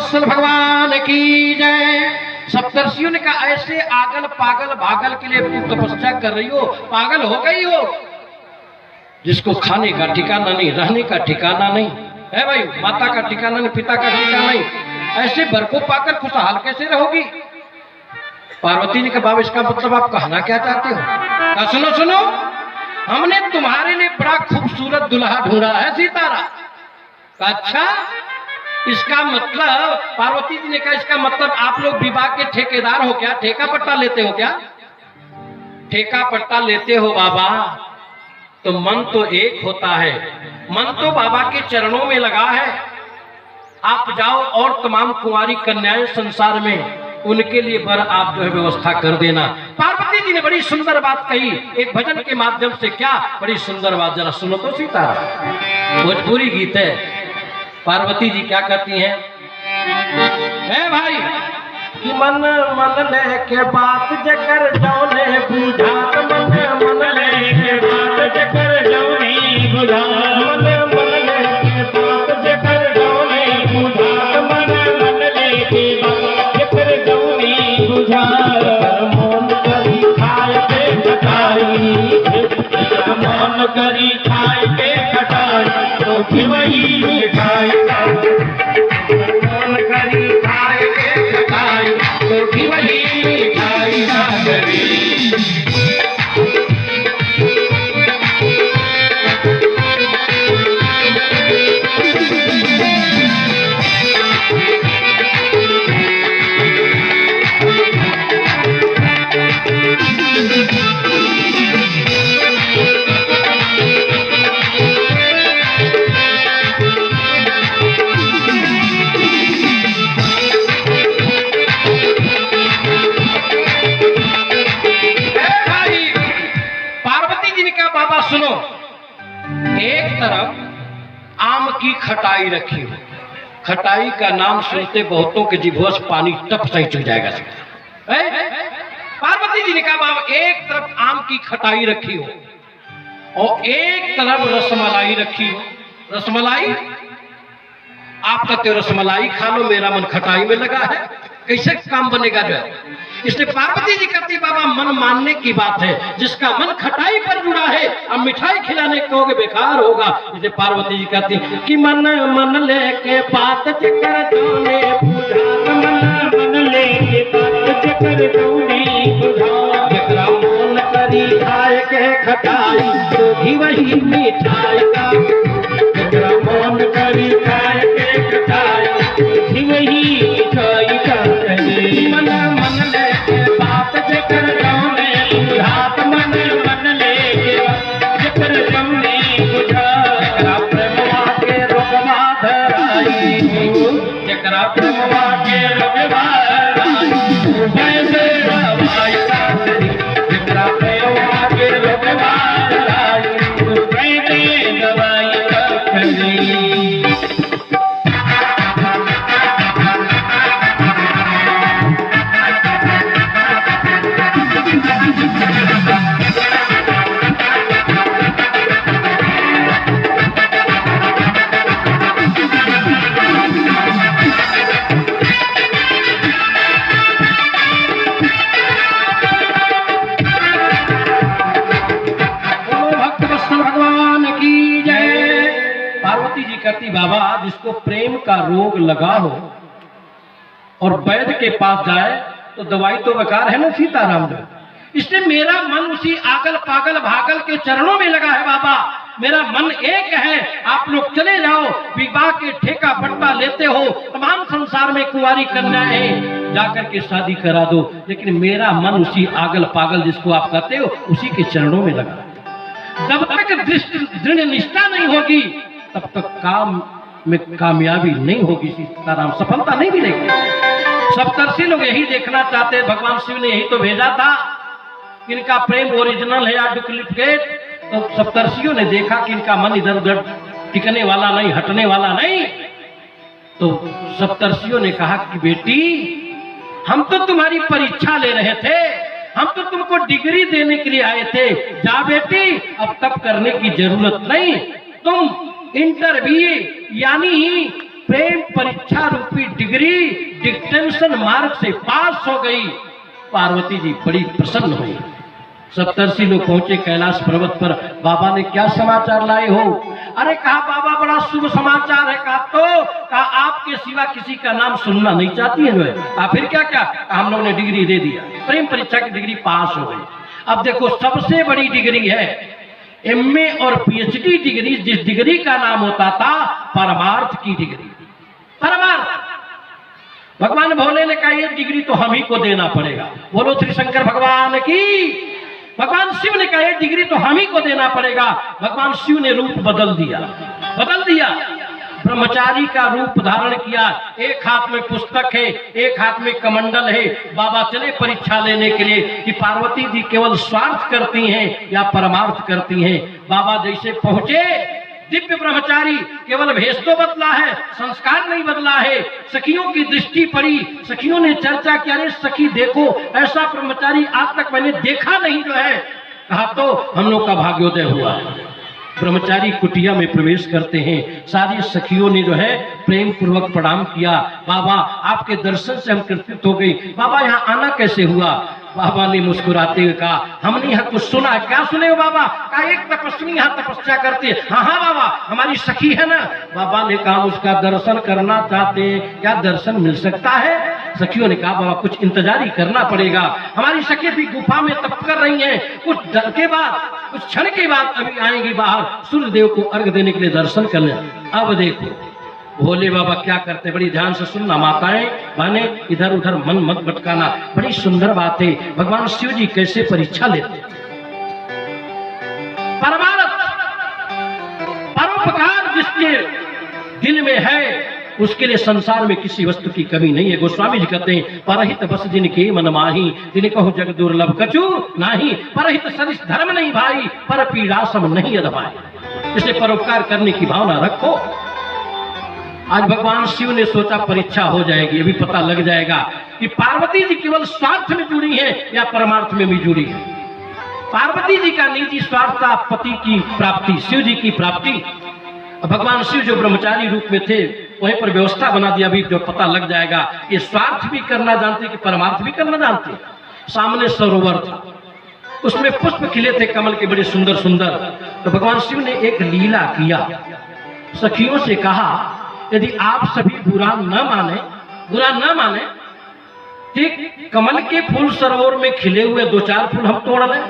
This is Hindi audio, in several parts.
वत्सल भगवान की जय। सप्तर्षियों ने कहा ऐसे आगल पागल भागल के लिए तुम तपस्या कर रही हो, पागल हो गई हो, जिसको खाने का ठिकाना नहीं, रहने का ठिकाना नहीं है भाई, माता का ठिकाना नहीं, पिता का ठिकाना नहीं, ऐसे बर को पाकर खुशहाल कैसे रहोगी? पार्वती ने कहा बाबा इसका मतलब आप कहना क्या चाहते हो? कहा सुनो सुनो, हमने तुम्हारे लिए बड़ा खूबसूरत दुल्हा ढूंढा है सीतारा। कहा अच्छा, इसका मतलब, पार्वती जी ने कहा इसका मतलब आप लोग विवाह के ठेकेदार हो क्या? ठेका पट्टा लेते हो क्या? ठेका पट्टा लेते हो बाबा, तो मन तो एक होता है, मन तो बाबा के चरणों में लगा है। आप जाओ और तमाम कुंवारी कन्याएं संसार में, उनके लिए बर आप जो है व्यवस्था कर देना। पार्वती जी ने बड़ी सुंदर बात कही, एक भजन के माध्यम से। क्या बड़ी सुंदर बात, जरा सुनो तो सीतारा, भोजपुरी गीत है। पार्वती जी क्या कहती हैं? है भाई कि मन मन ले के बात जकर जौने बुझात, मन मन ले के बात जकर जौने बुझात, मन मन ले के बात जकर जौने बुझात, मन मन ले के बात जकर जौने बुझात। मन करी खाए के खटाई, मन करी खाए के खटाई, तो भी वही मिठाई, मन करी खाए के खटाई, तो भी वही मिठाई ना करी। सुनो, एक तरफ आम की खटाई रखी हो, खटाई का नाम सुनते बहुतों के जिभों से पानी टप से चल जाएगा। पार्वती जी ने कहा बाबा एक तरफ आम की खटाई रखी हो और एक तरफ रसमलाई रखी हो। रसमलाई आप कहते हो रसमलाई खा लो, मेरा मन खटाई में लगा है, कैसे काम बनेगा जो है? इसलिए पार्वती जी कहती बाबा मन मानने की बात है, जिसका मन खटाई पर जुड़ा है, अब मिठाई खिलाने कहोगे बेकार होगा। इसलिए पार्वती जी कहती कि मन मन लेके बात चकर जाने बुझात, मन मन लेके बात चकर जाने बुझात, जकरा मन करी खाए के खटाई, तो भी वही मिठाई का, जकरा मन करी खाए के खटाई, तो भी वही मिठाई का। मन मन लेके बात जकर जौने बुझात, मन मन लेके जकर जौने बुझात, जकरा प्रेमवा के रोगवा धराई, जकरा प्रेमवा के रोगवा धराई, कैसे दवाई साथी, जकरा प्रेमवा के रोगवा धराई, कैसे दवाई साथी। कहती बाबा जिसको प्रेम का रोग लगा हो और वैद्य के पास जाए तो दवाई तो बेकार है ना सीताराम जी। इसलिए मेरा मन उसी आगल पागल भागल के चरणों में लगा है बाबा, मेरा मन एक है। आप लोग चले जाओ, विवाह के ठेका पट्टा लेते हो, तमाम संसार में कुंवारी कन्याएं जाकर के शादी करा दो, लेकिन मेरा मन उसी आगल पागल जिसको आप कहते हो उसी के चरणों में लगा। जब तक दृढ़ निष्ठा नहीं होगी तब तक काम में कामयाबी नहीं होगी, सीताराम सफलता नहीं मिलेगी। सप्तर्षि लोग यही देखना चाहते, भगवान शिव ने यही तो भेजा था, इनका प्रेम ओरिजिनल है या डुप्लीकेट। तो सप्तर्षियों ने देखा कि इनका मन इधर उधर टिकने वाला नहीं, हटने वाला नहीं, तो सप्तर्षियों ने कहा कि बेटी हम तो तुम्हारी परीक्षा ले रहे थे, हम तो तुमको डिग्री देने के लिए आए थे, जा बेटी अब तप करने की जरूरत नहीं, तुम इंटरव्यू यानी प्रेम परीक्षा रूपी डिग्री डिक्टेंशन मार्क से पास हो गई। पार्वती जी बड़ी प्रसन्न हुई। सप्तर्षि लोग पहुंचे कैलाश पर्वत पर। बाबा ने क्या समाचार लाए हो? अरे कहा बाबा बड़ा शुभ समाचार है। कहा आपके सिवा किसी का नाम सुनना नहीं चाहती है जो है। फिर क्या क्या? हम लोगों ने डिग्री दे दिया, प्रेम परीक्षा की डिग्री पास हो गई। अब देखो सबसे बड़ी डिग्री है एमए और पीएचडी डिग्री, जिस डिग्री का नाम होता था परमार्थ की डिग्री। परमार्थ भगवान भोले ने कहा ये डिग्री तो हम ही को देना पड़ेगा। बोलो श्री शंकर भगवान की। भगवान शिव ने कहा ये डिग्री तो हम ही को देना पड़ेगा। भगवान शिव ने रूप बदल दिया, ब्रह्मचारी का रूप धारण किया। एक हाथ में पुस्तक है, एक हाथ में कमंडल है। बाबा चले परीक्षा लेने के लिए कि पार्वती जी केवल स्वार्थ करती हैं या परमार्थ करती हैं। बाबा जैसे पहुंचे, दिव्य ब्रह्मचारी, केवल भेष तो बदला है, संस्कार नहीं बदला है। सखियों की दृष्टि पड़ी, सखियों ने चर्चा किया, अरे सखी देखो ऐसा ब्रह्मचारी आज तक मैंने देखा नहीं जो है। कहा तो हम लोग का भाग्योदय हुआ है। ब्रह्मचारी कुटिया में प्रवेश करते हैं। सारी सखियों ने जो है प्रेम पूर्वक प्रणाम किया। बाबा आपके दर्शन से हम कृतकृत हो गई। बाबा यहाँ आना कैसे हुआ? बाबा ने मुस्कुराते हुए कहा हमने यहाँ कुछ सुना। क्या सुने हो बाबा? कहा एक तपस्वी यहाँ तपस्या करती है। हाँ हाँ बाबा हमारी सखी है ना। बाबा ने कहा उसका दर्शन करना चाहते हैं, क्या दर्शन मिल सकता है? सखियों ने कहा बाबा कुछ इंतजार ही करना पड़ेगा। हमारी सखी भी गुफा में तप कर रही हैं, कुछ डर के बाद, कुछ क्षण के बाद अभी आएंगी बाहर सूर्य देव को अर्घ देने के लिए दर्शन करने। अब देखो भोले बाबा क्या करते, बड़ी ध्यान से सुनना माताएं माने, इधर उधर मन मत भटकाना। बड़ी सुंदर बात है भगवान शिव जी कैसे परीक्षा लेते। परमार्थ परोपकार जिसके दिल में है उसके लिए संसार में किसी वस्तु की कमी नहीं है। गोस्वामी जी कहते हैं परहित बस जिनके मन माही, जिन्हें कहो जग दुर्लभ कछु नाही। परहित सरिस धर्म नहीं भाई, पर पीड़ा सम नहीं अधमाई। इसलिए परोपकार करने की भावना रखो। आज भगवान शिव ने सोचा परीक्षा हो जाएगी, अभी पता लग जाएगा कि पार्वती जी केवल स्वार्थ में जुड़ी है या परमार्थ में भी जुड़ी है। पार्वती जी का निजी स्वार्थ था पति की प्राप्ति, शिव जी की प्राप्ति। भगवान शिव जो ब्रह्मचारी रूप में थे वहीं पर व्यवस्था बना दिया, अभी जो पता लग जाएगा ये स्वार्थ भी करना जानते कि परमार्थ भी करना जानते। सामने सरोवर था, उसमें पुष्प खिले थे कमल के बड़े सुंदर सुंदर। तो भगवान शिव ने एक लीला किया, सखियों से कहा यदि आप सभी बुरा न माने ठीक कमल के फूल सरोवर में खिले हुए दो चार फूल हम तोड़ लें।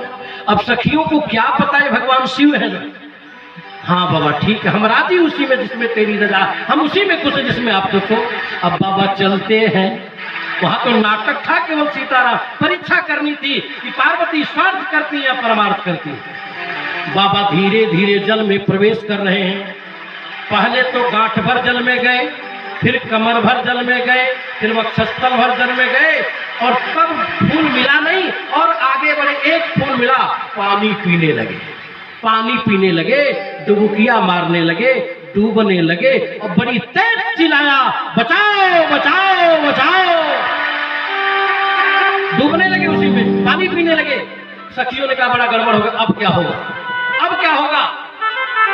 अब सखियों को क्या पता है भगवान शिव है। हाँ बाबा ठीक है, हम राजी उसी में जिसमें तेरी रजा, हम उसी में खुश है जिसमें आप खुश हो। अब बाबा चलते हैं, वहां तो नाटक था केवल सीताराम। परीक्षा करनी थी कि पार्वती स्वार्थ करती है या परमार्थ करती है। बाबा धीरे धीरे जल में प्रवेश कर रहे हैं। पहले तो गांठ भर जल में गए, फिर कमर भर जल में गए, फिर वक्षस्थल भर जल में गए और तब फूल मिला नहीं और आगे बढ़े, एक फूल मिला, पानी पीने लगे, डुबकियां मारने लगे, डूबने लगे और बड़ी तेज चिल्लाया बचाओ बचाओ बचाओ। डूबने लगे, उसी में पानी पीने लगे। सखियों ने कहा बड़ा गड़बड़ होगा, अब क्या होगा?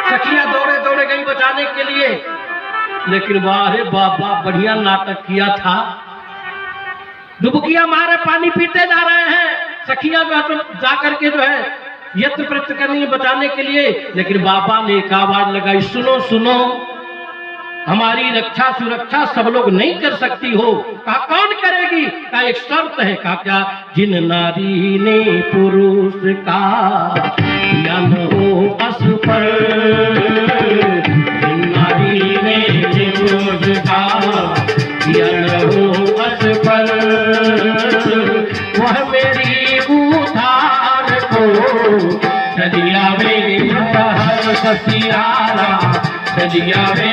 सखियां दौड़े दौड़े गई बचाने के लिए, लेकिन वाह बाबा बढ़िया नाटक किया था। डुबकियां मारे पानी पीते जा रहे हैं, सखियां जो है तो जाकर के जो है यत्न प्रयत्न करनी बचाने के लिए, लेकिन बाबा ने एक आवाज लगाई सुनो सुनो, हमारी रक्षा सुरक्षा सब लोग नहीं कर सकती हो। कहा कौन करेगी? कहा एक शर्त है। कहा क्या? जिन नारी ने पुरुष का ज्ञान हो अस पर, जिन नारी ने पुरुष का ज्ञान हो अस पर, वह मेरी उधार को चलिया वे हर ससियारा, चलिया वे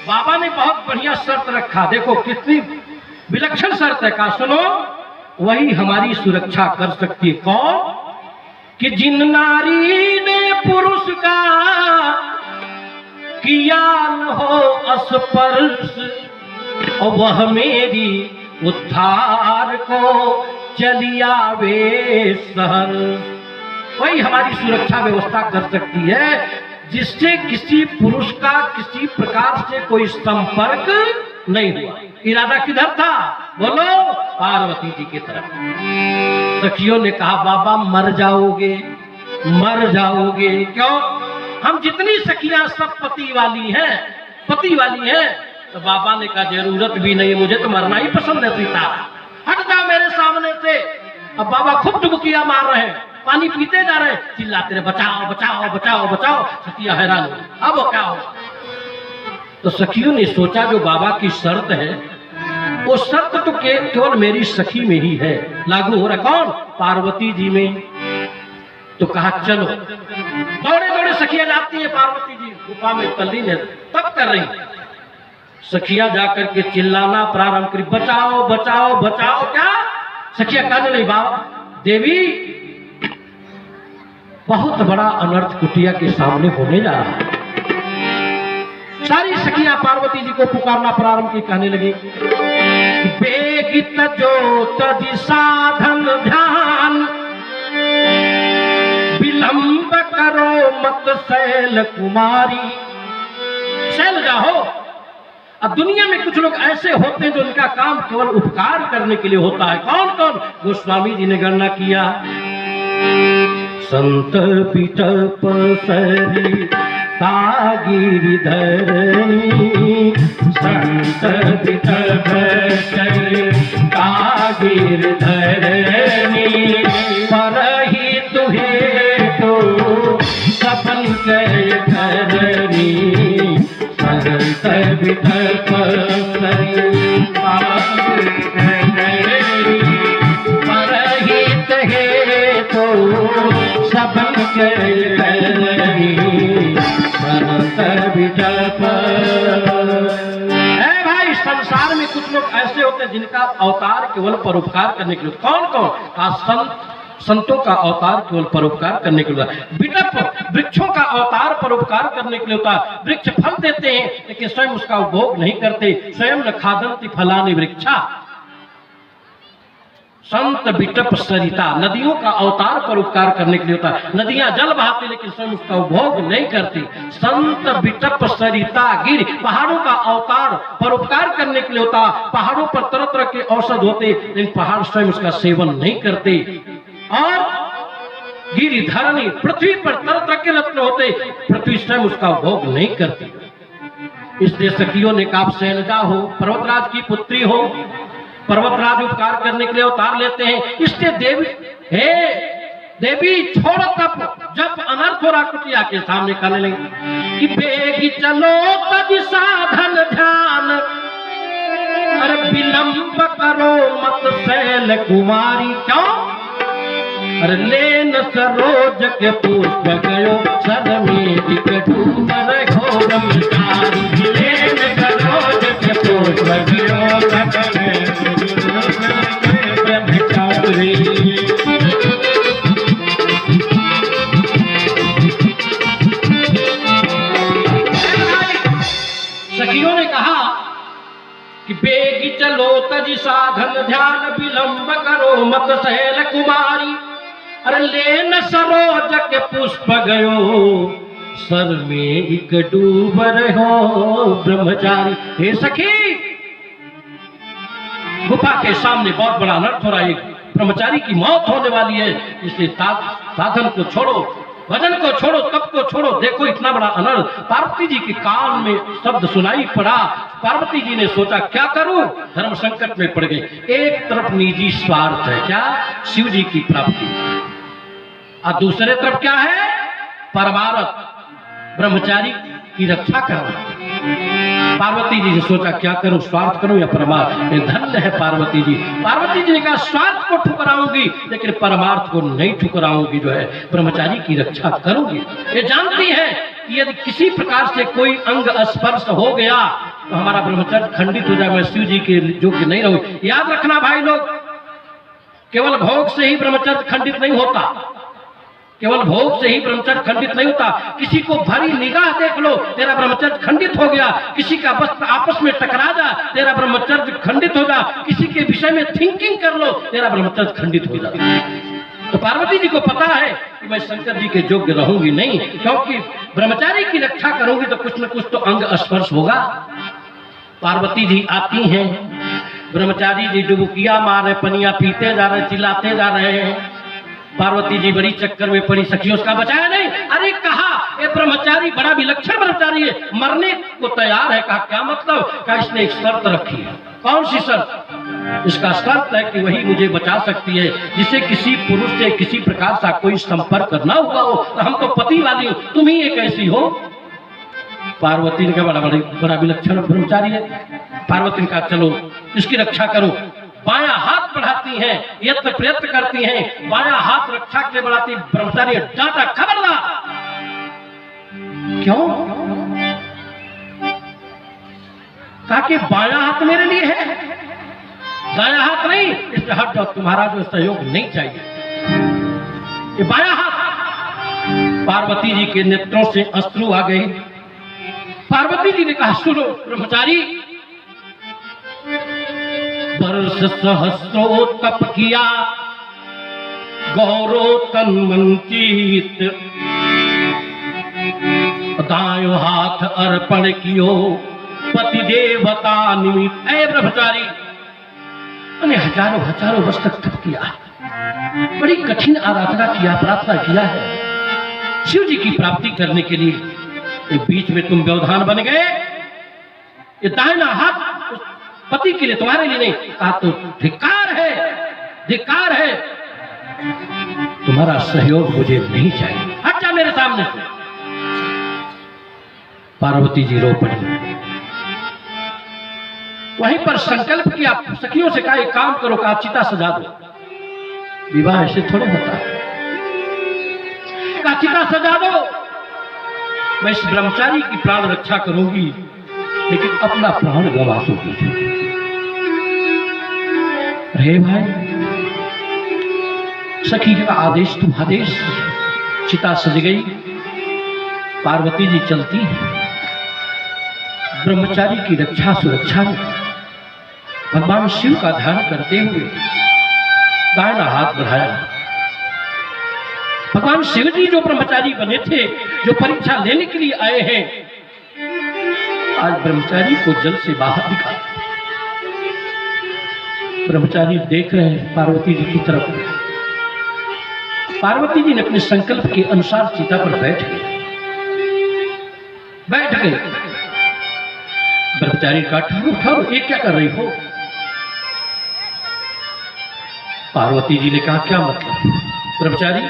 बाबा ने बहुत बढ़िया शर्त रखा। देखो कितनी विलक्षण शर्त है। कहा सुनो, वही हमारी सुरक्षा कर सकती है। कौन? कि जिन नारी ने पुरुष का किया न हो स्पर्श, और वह मेरी उद्धार को चली आवे सहर, वही हमारी सुरक्षा व्यवस्था कर सकती है, जिससे किसी पुरुष का किसी प्रकार से कोई संपर्क नहीं हुआ। इरादा किधर था? बोलो, पार्वती जी की तरफ। सखियों ने कहा बाबा मर जाओगे, मर जाओगे। क्यों? हम जितनी सखियां सब पति वाली हैं, पति वाली हैं। तो बाबा ने कहा जरूरत भी नहीं, मुझे तो मरना ही पसंद है सीता, हट जाओ मेरे सामने से। अब बाबा खूब डुबकियां मार रहे हैं, पानी पीते जा रहे हैं, चिल्लाते रहे बचाओ बचाओ बचाओ बचाओ। सखियां हैरान हुई, अब वो क्या हो? तो सखियों ने सोचा जो बाबा की शर्त है वो शर्त तो केवल मेरी सखी में ही है, लागू हो रहा। कौन? पार्वती जी में। तो कहा चलो। दौड़े दौड़े सखियां जाती है, पार्वती जी गुफा में तल्लीन है, तब कर रही। सखियां जाकर के चिल्लाना प्रारंभ करी, बचाओ बचाओ बचाओ। क्या? सखियां कहने लगी बाबा देवी बहुत बड़ा अनर्थ कुटिया के सामने होने जा रहा है। सारी सखियां पार्वती जी को पुकारना प्रारंभ की, कहने लगी बेगित जो तज साधन ध्यान, विलंब करो मत शैल कुमारी। शैल जाओ। अब दुनिया में कुछ लोग ऐसे होते हैं जो उनका काम केवल उपकार करने के लिए होता है। कौन कौन? गोस्वामी जी ने गणना किया। संत पिटप सरी गिरिधरणी, संत पिटप सरी गिरिधरणी, परही तुहे तो सपन जय धरणी, संत पिटप सरी परही तुहे तो सबन के भाई। संसार में कुछ लोग ऐसे होते हैं जिनका अवतार केवल परोपकार करने के लिए। कौन कौन? संतों का अवतार केवल परोपकार करने के लिए। बिटप वृक्षों का अवतार परोपकार करने के लिए होता है। वृक्ष फल देते हैं लेकिन स्वयं उसका उपभोग नहीं करते। स्वयं न खादन्ति फलानि वृक्षा। संत बिटप सरिता, नदियों का अवतार पर उपकार करने के लिए होता है। नदियां जल बहाती लेकिन स्वयं उसका उपभोग नहीं करती। संत बिटप सरिता गिर, पहाड़ों का अवतार पर उपकार करने के लिए होता है। पहाड़ों पर तरह तरह के औषध होते लेकिन पहाड़ स्वयं उसका सेवन नहीं करते। और गिरिधरणी, पृथ्वी पर तरह तरह के रत्न होते, पृथ्वी स्वयं उसका उपभोग नहीं करती। इसलिए सखियों ने कहा शैलजा हो, पर्वतराज की पुत्री हो, पर्वतराज उपकार करने के लिए अवतार लेते हैं। इसलिए देवी, हे देवी छोड़ो तप, जब अनर्थ हो रहा कुटिया के सामने करने लगे कि बेगी चलो तज साधन ध्यान, अरे विलंब करो मत शैल कुमारी। क्यों? अरे लेन सरोज के पुष्प गयो, सर में डूब रहो ब्रह्मचारी। लेन सरोज के पुष्प गयो, सखियों ने कहा कि बेगी चलो तज साधन ध्यान, विलंब करो मत शैल कुमारी। अरे लेन सरोज के पुष्प गयो, सर में एक डूब रहो ब्रह्मचारी। हे सखी, गुफा के सामने बहुत बड़ा अनर्थ हो रहा है, ब्रह्मचारी की मौत होने वाली है। इसलिए साधन को छोड़ो, भजन को छोड़ो, तप को छोड़ो। देखो इतना बड़ा अनर्थ। पार्वती जी के कान में शब्द सुनाई पड़ा। पार्वती जी ने सोचा क्या करूं, धर्म संकट में पड़ गए। एक तरफ निजी स्वार्थ है, क्या? शिव जी की प्राप्ति, और दूसरे तरफ क्या है? परमार्थ, ब्रह्मचारी की रक्षा करना। पार्वती जी ने सोचा क्या करूं, स्वार्थ करूं या परमार्थ? धन्य है पार्वती जी। पार्वती जी ने कहा स्वार्थ को ठुकराऊंगी लेकिन परमार्थ को नहीं ठुकराऊंगी, जो है ब्रह्मचारी की रक्षा करूंगी। ये जानती है कि यदि किसी प्रकार से कोई अंग स्पर्श हो गया तो हमारा ब्रह्मचर्य खंडित हो जाए, मैं शिव जी के योग्य नहीं रहूं। याद रखना भाई लोग, केवल भोग से ही ब्रह्मचर्य खंडित नहीं होता। केवल भोग से ही ब्रह्मचर्य खंडित नहीं होता, किसी को भारी निगाह देख लो तेरा ब्रह्मचर्य खंडित हो गया, किसी का वस्त्र आपस में टकरा जा तेरा ब्रह्मचर्य खंडित हो जा, किसी के विषय में थिंकिंग कर लो तेरा ब्रह्मचर्य खंडित हो जाता। तो पार्वती जी को पता है कि मैं शंकर जी के योग्य रहूंगी नहीं, क्योंकि ब्रह्मचारी की रक्षा करूंगी तो कुछ न कुछ तो अंग स्पर्श होगा। पार्वती जी आती हैं, ब्रह्मचारी जी डुबुकिया मार रहे, पनिया पीते जा रहे, चिल्लाते जा रहे हैं। पार्वती जी बड़ी चक्कर में पड़ी, सखियों उसका बचाया नहीं। अरे कहा ये ब्रह्मचारी बड़ा विलक्षण ब्रह्मचारी है, मरने को तैयार है। कहा क्या मतलब? कहा इसने एक शर्त रखी है। कौन सी शर्त? इसका शर्त है कि वही मुझे बचा सकती है जिसे किसी पुरुष से किसी प्रकार का कोई संपर्क करना हुआ हो। तो हम तो पति वाली हो, तुम ही एक ऐसी हो। पार्वती ने कहा बड़ा विलक्षण ब्रह्मचारी है। पार्वती ने कहा चलो इसकी रक्षा करो। बायां हाथ बढ़ाती हैं, यत्न प्रयत्न करती हैं, बायां हाथ रक्षा के लिए बढ़ाती। ब्रह्मचारी डांटा, खबरदार। क्यों? कहा कि बायां हाथ मेरे लिए है, दायां हाथ नहीं, इसलिए हट जाओ, तुम्हारा जो सहयोग नहीं चाहिए। ये बायां हाथ। पार्वती जी के नेत्रों से अश्रु आ गए। पार्वती जी ने कहा सुनो ब्रह्मचारी, वर्ष सहस्रो तप किया, गौरो तन मंचित, दायो हाथ अर्पण कियो, पति देवता निमित्त। ऐ ब्रह्मचारी, मैंने हजारों हजारों वर्ष तक तप किया, बड़ी कठिन आराधना किया, प्रार्थना किया है शिव जी की प्राप्ति करने के लिए। बीच में तुम व्यवधान बन गए। ये दाहिना हाथ पति के लिए, तुम्हारे लिए नहीं। कहा तो धिक्कार है, धिक्कार है, तुम्हारा सहयोग मुझे नहीं चाहिए, हट जा मेरे सामने से। पार्वती जी रो पड़ी। वहीं पर संकल्प किया, सखियों से कहा एक काम करो, कहा चिता सजा दो। विवाह ऐसे थोड़े होता है। कहा चिता सजा दो, मैं इस ब्रह्मचारी की प्राण रक्षा करूंगी, लेकिन अपना प्राण गवा दूंगी। रे भाई, सखी का आदेश तुम आदेश। चिता सज गई, पार्वती जी चलती है। ब्रह्मचारी की रक्षा सुरक्षा में भगवान शिव का ध्यान करते हुए दाहिना हाथ बढ़ाया। भगवान शिव जी जो ब्रह्मचारी बने थे, जो परीक्षा लेने के लिए आए हैं, आज ब्रह्मचारी को जल से बाहर निकाल। ब्रह्मचारी देख रहे हैं पार्वती जी की तरफ। पार्वती जी ने अपने संकल्प के अनुसार चिता पर बैठ गए। ब्रह्मचारी का ठहरो, ये क्या कर रही हो? पार्वती जी ने कहा क्या मतलब? ब्रह्मचारी,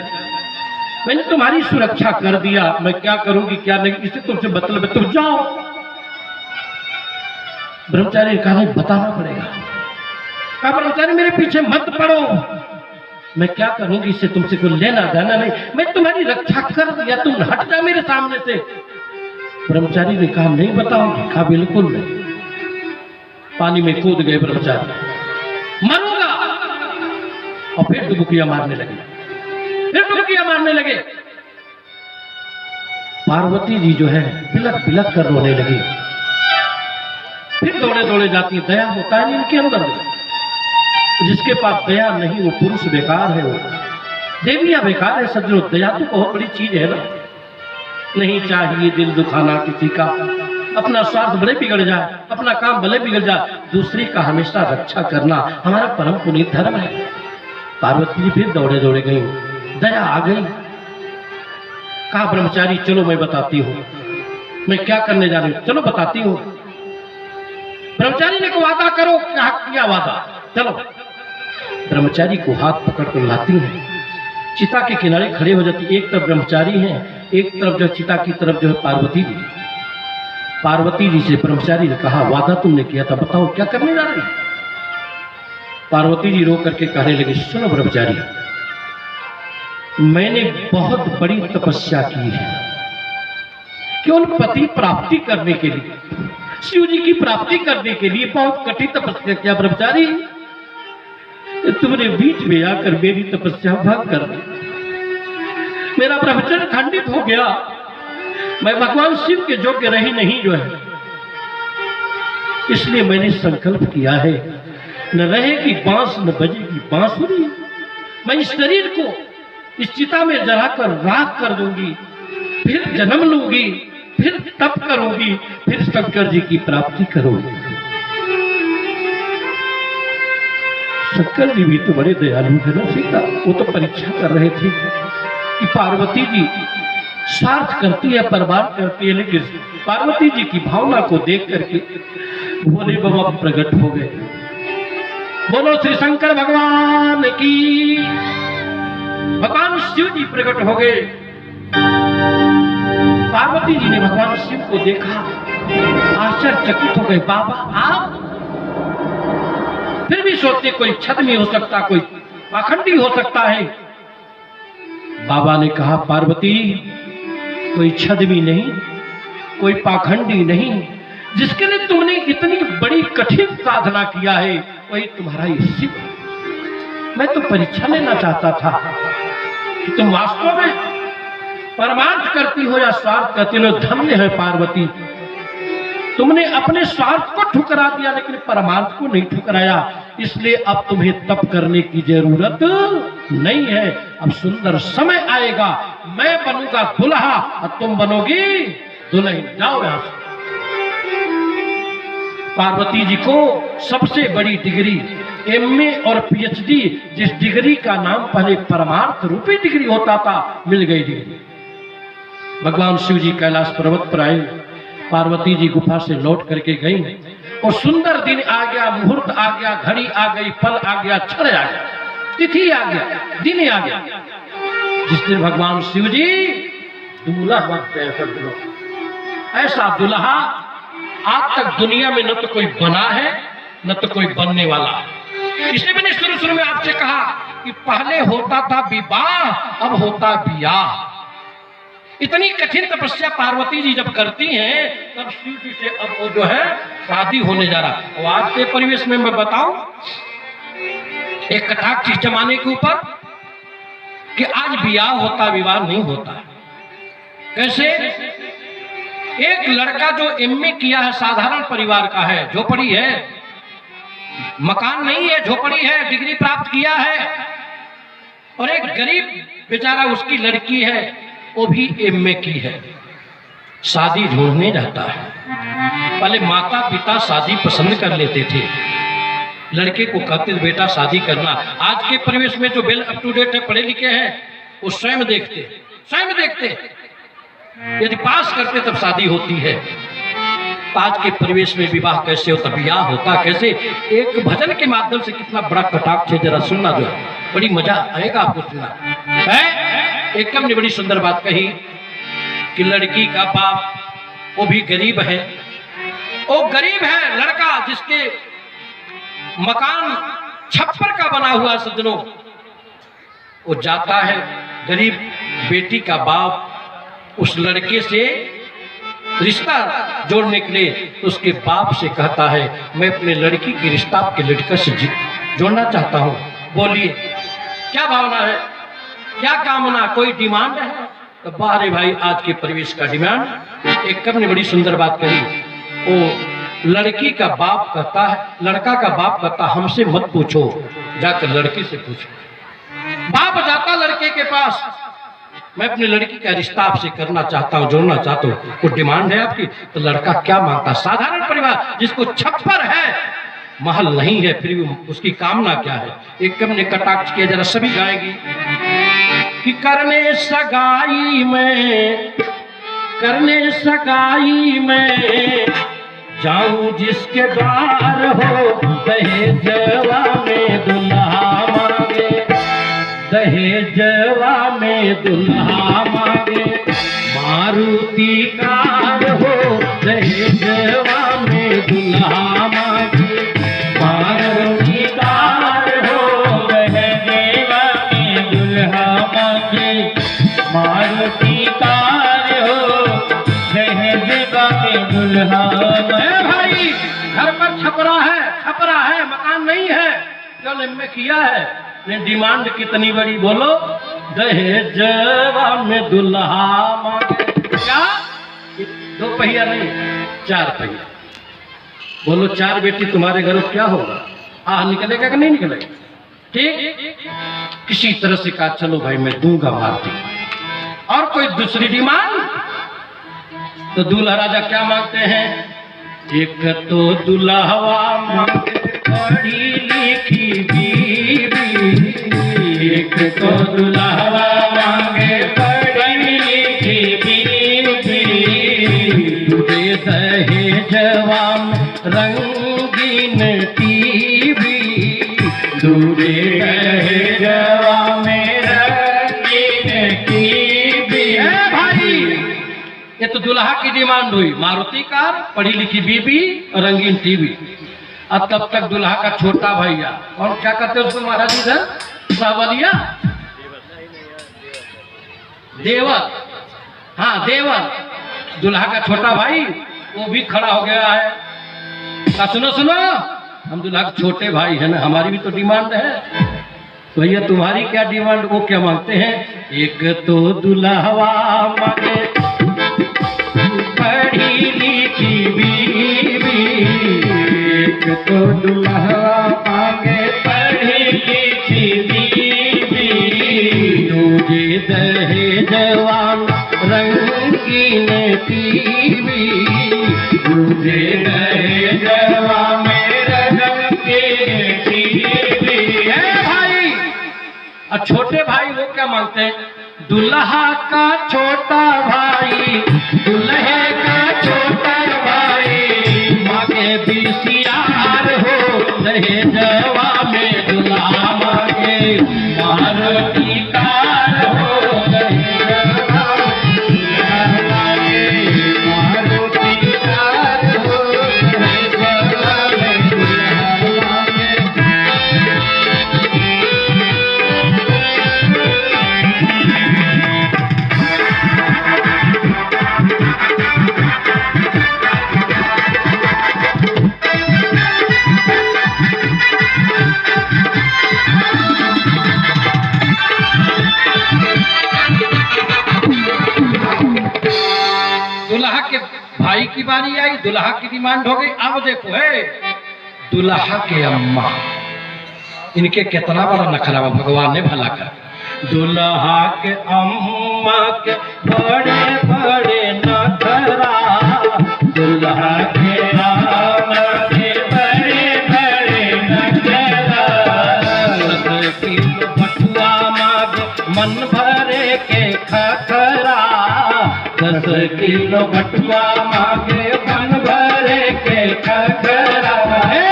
मैंने तुम्हारी सुरक्षा कर दिया, मैं क्या करूंगी क्या नहीं इसे तुमसे मतलब है, तुम जाओ। ब्रह्मचारी ने कहा नहीं, बताना पड़ेगा। कहा ब्रह्मचारी मेरे पीछे मत पड़ो, मैं क्या करूंगी इससे तुमसे कोई लेना देना नहीं, मैं तुम्हारी रक्षा कर दिया, तुम हट जा मेरे सामने से। ब्रह्मचारी ने कहा नहीं बताओगे? कहा बिल्कुल नहीं। पानी में कूद गए ब्रह्मचारी, मरूंगा। और फिर डुबकियां मारने लगे, पार्वती जी जो है बिलक बिलक कर रोने लगी। फिर दौड़े दौड़े जाती, दया होता है इनके अंदर। जिसके पास दया नहीं वो पुरुष बेकार है, वो देवियां बेकार है। सज्जनों, दया तो बहुत बड़ी चीज है ना। नहीं चाहिए दिल दुखाना किसी का, अपना स्वार्थ भले बिगड़ जाए, अपना काम भले बिगड़ जाए, दूसरे का हमेशा रक्षा करना हमारा परम पुनीत धर्म है। पार्वती जी फिर दौड़े दौड़े गई, दया आ गई। कहा ब्रह्मचारी चलो मैं बताती हूँ, मैं क्या करने जा रही हूँ, चलो बताती हूँ। ब्रह्मचारी ने को वादा करो। क्या किया वादा? चलो। ब्रह्मचारी को हाथ पकड़ कर लाती है, चिता के किनारे खड़े हो जाती। एक तरफ ब्रह्मचारी है, एक तरफ जो चिता की तरफ जो है पार्वती जी। पार्वती जी से ब्रह्मचारी ने कहा वादा तुमने किया था, बताओ क्या करने जा रही? पार्वती जी रो करके कहने लगी सुनो ब्रह्मचारी, मैंने बहुत बड़ी तपस्या की है केवल पति प्राप्ति करने के लिए, शिव जी की प्राप्ति करने के लिए बहुत कठिन तपस्या किया। ब्रह्मचारी तुमने बीच में आकर मेरी तपस्या भंग कर दी। मेरा प्रवचन खंडित हो गया, मैं भगवान शिव के योग्य रही नहीं जो है, इसलिए मैंने संकल्प किया है न रहेगी बांस न बजेगी बांसुरी। मैं इस शरीर को इस चिता में जलाकर राख कर दूंगी, फिर जन्म लूंगी, फिर तप करूंगी, फिर शंकर जी की प्राप्ति करूंगी। शंकर जी भी तो बड़े दयालु थे ना सीता, वो तो परीक्षा कर रहे थे कि पार्वती जी स्वार्थ करती है, परवार करती है, लेकिन पार्वती जी की भावना को देख करके भोले बाबा प्रकट हो गए। बोलो श्री शंकर भगवान की। भगवान शिव जी प्रकट हो गए। पार्वती जी ने भगवान शिव को देखा, आश्चर्यचकित हो गए। बाबा आप? फिर भी सोचते कोई छद्मी हो सकता, कोई पाखंडी हो सकता है। बाबा ने कहा पार्वती कोई छद्मी नहीं, कोई पाखंडी नहीं, जिसके लिए तुमने इतनी बड़ी कठिन साधना किया है वही तुम्हारा ये शिव। मैं तो परीक्षा लेना चाहता था कि तुम वास्तव में परमार्थ करती हो या स्वार्थ करती हो। धन्य है पार्वती, तुमने अपने स्वार्थ को ठुकरा दिया लेकिन परमार्थ को नहीं ठुकराया, इसलिए अब तुम्हें तप करने की जरूरत नहीं है। अब सुंदर समय आएगा, मैं बनूंगा दुल्हा और तुम बनोगी दुल्हन। जाओ यहां से। पार्वती जी को सबसे बड़ी डिग्री एमए और पीएचडी, जिस डिग्री का नाम पहले परमार्थ रूपी डिग्री होता था, मिल गई डिग्री। भगवान शिव जी कैलाश पर्वत पर आए, पार्वती जी गुफा से लौट करके गई और सुंदर दिन आ गया, मुहूर्त आ गया, घड़ी आ गई, पल आ गया, क्षण आ गया, तिथि आ गया, दिन आ गया, जिस दिन भगवान शिव जी दूल्हा बनते हैं। ऐसा दूल्हा आज तक दुनिया में न तो कोई बना है न तो कोई बनने वाला है। इसलिए मैंने शुरू में आपसे कहा कि पहले होता था विवाह, अब होता ब्याह। इतनी कठिन तपस्या पार्वती जी जब करती हैं तब शिव जी से अब वो जो है शादी होने जा रहा। और आज के परिवेश में मैं बताऊं एक कटाक्ष इस जमाने के ऊपर कि आज ब्याह होता विवाह नहीं होता। कैसे? एक लड़का जो एमए किया है, साधारण परिवार का है, झोपड़ी है, मकान नहीं है, झोपड़ी है, डिग्री प्राप्त किया है, और एक गरीब बेचारा उसकी लड़की है, वो भी एमए की है, शादी ढूंढने जाता है। पहले माता पिता शादी पसंद कर लेते थे, लड़के को कहते थे बेटा शादी करना। आज के परिवेश में जो वेल अप टू डेट है, पढ़े लिखे हैं, वो स्वयं देखते यदि पास करते तब शादी होती है। आज के परिवेश में विवाह कैसे होता, ब्याह होता कैसे? एक भजन के माध्यम से कितना बड़ा कटाक्ष है, जरा सुनना, जो है बड़ी मजा आएगा आपको सुनना है। एकम ने बड़ी सुंदर बात कही कि लड़की का बाप वो भी गरीब है, वो गरीब है लड़का जिसके मकान छप्पर का बना हुआ सज्जनों। वो जाता है, गरीब बेटी का बाप उस लड़के से रिश्ता जोड़ने के लिए उसके बाप से कहता है मैं अपने लड़की की रिश्ता आपके लड़का से जोड़ना चाहता हूँ। बोलिए क्या भावना है, क्या कामना, कोई डिमांड है? तो बारे भाई आज के परिवेश का डिमांड। एक कब ने बड़ी सुंदर बात कही, वो लड़की का बाप कहता है, लड़का का बाप कहता हमसे मत पूछो, जाकर लड़की से पूछो। बाप जाता लड़के के पास, मैं अपनी लड़की का रिश्ता आपसे करना चाहता हूँ, जोड़ना चाहता हूँ, कुछ डिमांड है आपकी? तो लड़का क्या मांगता? साधारण परिवार जिसको छप्पर है, महल नहीं है, फिर भी उसकी कामना क्या है? एक कम ने कटाक्ष किया, जरा सभी गाएगी कि करने सगाई में जाऊं जिसके द्वार हो, दहेजवा में दुल्हा मांगे, दहेजवा में दुल्हा मांगे, मारुति कार हो, दहेजवा में दुल्हा मांगे, मारुति कार हो, दहेजवा में दुल्हा मांगे, मारुति कार हो, दहेजवा में दुल्हा मांगे। भाई घर पर छपरा है, मकान नहीं है, जो एमए किया है, डिमांड कितनी बड़ी बोलो? दहेजवा में दुल्हा मांगे। क्या? 2 पहिया नहीं, 4 पहिया। बोलो 4 बेटी तुम्हारे घर क्या होगा? निकलेगा कि नहीं निकलेगा? ठीक, किसी तरह से कहा चलो भाई मैं दूंगा मारती। और कोई दूसरी डिमांड? तो दूल्हा राजा क्या मांगते हैं? एक तो दुल्हवा मांगे पढ़ी लिखी बीवी, एक तो दुल्हवा मांगे पढ़ी लिखी बीवी, तुझे दहेजवा में रंगीन टीवी, तुझे दहेजवा में रंगीन टीवी। भाई ये तो दुल्हा की डिमांड हुई, मारुति कार, पढ़ी लिखी बीबी, रंगीन टीवी। अब तब तक दुल्हा का छोटा भैया, और क्या कहते हैं उसको महाराज इधर? सावलिया, देवर। हाँ देवर, दुल्हा का छोटा भाई वो भी खड़ा हो गया है। का सुनो सुनो, हम दुल्हा के छोटे भाई है ना, हमारी भी तो डिमांड है। तो भैया तुम्हारी क्या डिमांड? वो क्या मांगते हैं? एक तो दुल्हवा मांगे पढ़ी लिखी बीवी, एक तो दुल्हवा मांगे पढ़ी लिखी बीवी, तुझे दहेजवा रंगीन टीवी, तुझे दहेजवा में रंगीन टीवी। भाई और छोटे भाई वो क्या मांगते हैं? दुल्हा का छोटा भाई, दुल्हे का छोटा भाई मांगे बीसीआर हो, दहेजवा में दुल्हा मांगे मारुति कार हो, दहेजवा में मांगे मारुति कार हो, दहेजवा में दुल्हा मांगे। दुल्हा के भाई की बारी आई, दुल्हा की डिमांड हो गई। अब देखो है दुल्हा के अम्मा, इनके कितना बड़ा नखरा भगवान ने भला कर। दुल्हा के अम्मा के बड़े बड़े नखरा, दुल्हा के अम्मा के बड़े बड़े नखरा, 10 किलो बटुआ मांगे मन भरे के खखरा, 10 किलो बटुआ मांगे मन भरे के खखरा।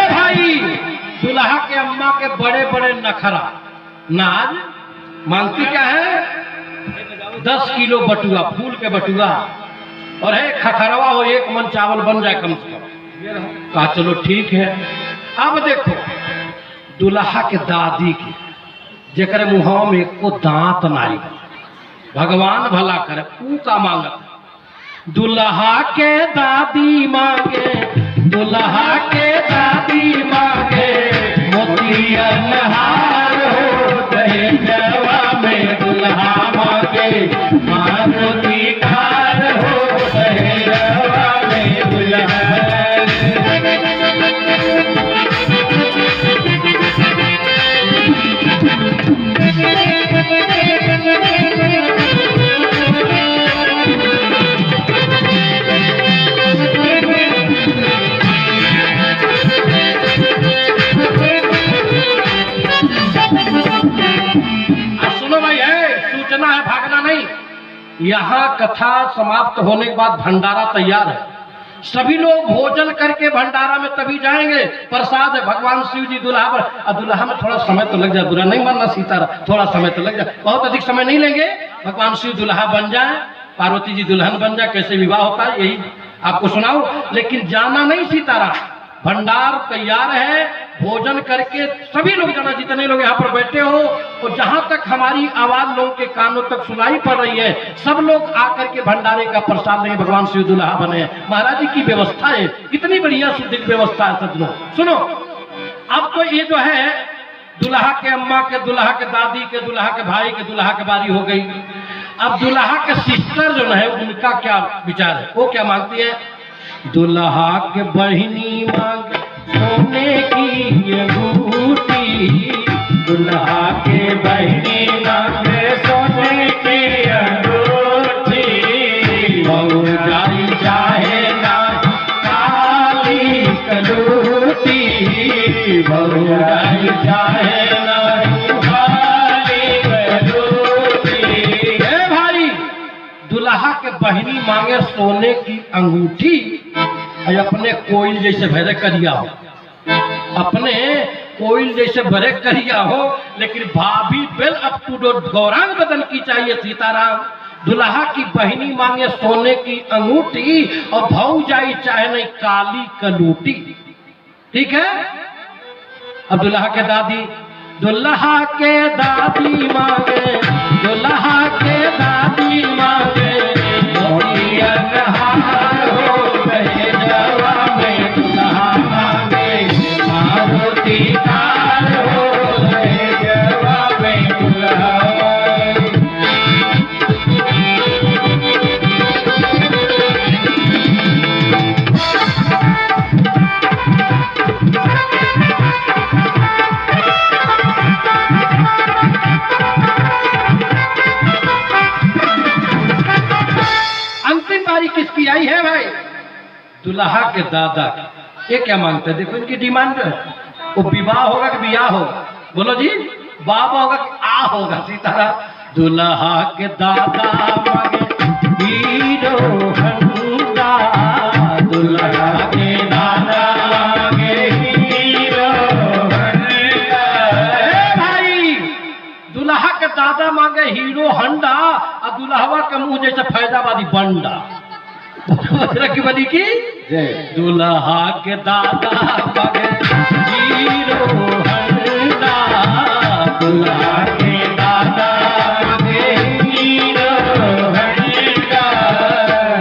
भाई दुल्हा के अम्मा के बड़े बड़े नखरा, नाज मांगती क्या है? 10 किलो बटुआ, फूल के बटुआ, और है खखरवा हो 1 मन चावल बन जाए कम से कम। कहा चलो ठीक है। अब देखो दुल्हा के दादी के जेकर मुँह में एको दांत नाई, भगवान भला करे, ऊ का मांगत। दुल्हा के दादी मांगे, दुल्हा के दादी मांगे मोतियन हार हो, दहेजवा में दुल्हा मांगे मारुति कार हो, दहेजवा में दुल्हा। सूचना है, भागना नहीं। यहाँ कथा समाप्त होने के बाद भंडारा तैयार है, सभी लोग भोजन करके भंडारा में तभी जाएंगे। प्रसाद है, भगवान शिव जी दुल्हा पर, और दुल्हा में थोड़ा समय तो लग जाए, बुरा नहीं मानना सीतारा, थोड़ा समय तो लग जाए, बहुत अधिक समय नहीं लेंगे। भगवान शिव दुल्हा बन जाए, पार्वती जी दुल्हन बन जाए, कैसे विवाह होता है यही आपको सुनाओ। लेकिन जाना नहीं सीतारा, भंडार तैयार है, भोजन करके सभी लोग जाना, जितने लोग यहाँ पर बैठे हो। और जहां तक हमारी आवाज लोगों के कानों तक सुनाई पड़ रही है, सब लोग आकर के भंडारे का प्रसाद लेंगे। भगवान शिव दुल्हा बने, महाराज जी की व्यवस्था है, इतनी बढ़िया सुदृढ़ व्यवस्था है। सज्जनों सुनो, अब तो ये जो है दुल्हा के अम्मा के, दुल्हा के दादी के, दुल्हा के भाई के, दुल्हा के बारी हो गई। अब दुल्हा के सिस्टर जो है उनका क्या विचार है, वो क्या मांगती है? दुल्हा के बहिनी मांगे सोने की अंगूठी, दुल्हा के बहिनी मांगे सोने की अंगूठी, बहू जाई चाहे ना काली कलूटी, बहू जाई चाहे ना काली कलूटी। ए भाई, दुल्हा के बहिनी मांगे सोने की अंगूठी, अपने कोयल जैसे भरे करिया हो, अपने कोयल जैसे भरे करिया हो, लेकिन भाभी बेल अप टू डेट गौरांग बदन की चाहिए सीताराम। दुल्हा की बहिनी मांगे सोने की अंगूठी और भौजाई चाहे नहीं काली कलूटी। ठीक है। अब दुल्हा के दादी, दुल्हा के दादी मांगे, दुल्हा के दादी मांगे हार हो गए जवा में, दुल्हा मांगे मारुति कार हो गए जवा में, दुल्हा। अंतिम बारी किसकी आई है भाई? दुल्हा के दादा। ये क्या मांगते हैं? देखो इनकी डिमांड है, वो विवाह होगा कि बियाह होगा? बोलो जी, बाबा होगा कि आ होगा? सीताराम। दुल्हा के दादा मांगे हीरो होंडा, दुल्हा के दादा मांगे हीरो होंडा। भाई, दुल्हा के दादा मांगे हीरो होंडा और दुल्हवा के मुंह जैसे फैजाबादी बंडा। की बनी की दुल्हा के दादा मांगे हीरो होंडा, दुल्हा के दादा मांगे हीरो होंडा,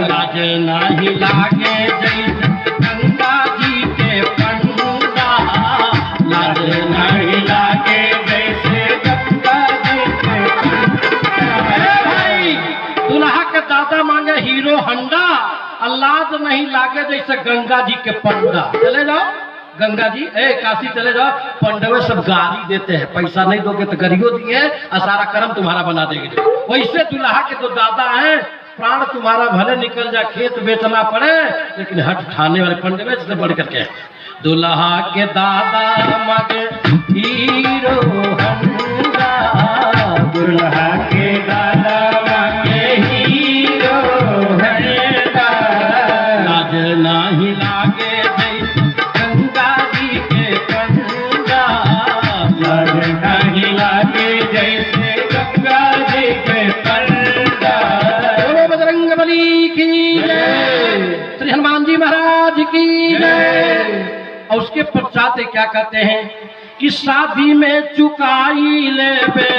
लाज नहीं लागे जैसे गंगा जी के पंडा, लाज नहीं लागे जैसे गंगा जी के पंडा। भाई, दुल्हा के दादा मांगे हीरो होंडा, लाज नहीं लागे जैसे गंगा जी के पंडा। चले जाओ गंगा जी, काशी चले जाओ, पंडवे सब गाली देते हैं, पैसा नहीं दोगे तो गरियो दिए और सारा कर्म तुम्हारा बना देंगे। वैसे दुल्हा के तो दादा हैं, प्राण तुम्हारा भले निकल जाए, खेत बेचना पड़े, लेकिन हट ठाने वाले पंडवे से बढ़ करके। दुल्हा के दादा मांगे हीरो होंडा, दुल्हा के दादा मांगे हीरो होंडा, लाज नहीं लागे जैसे गंगा जी के पंडा, लाज नहीं लागे जैसे गंगा जी के पंडा। बोलो बजरंग बली की जय, श्री हनुमान जी महाराज की जय। और उसके पश्चात क्या कहते हैं कि शादी में चुकाई लेबे,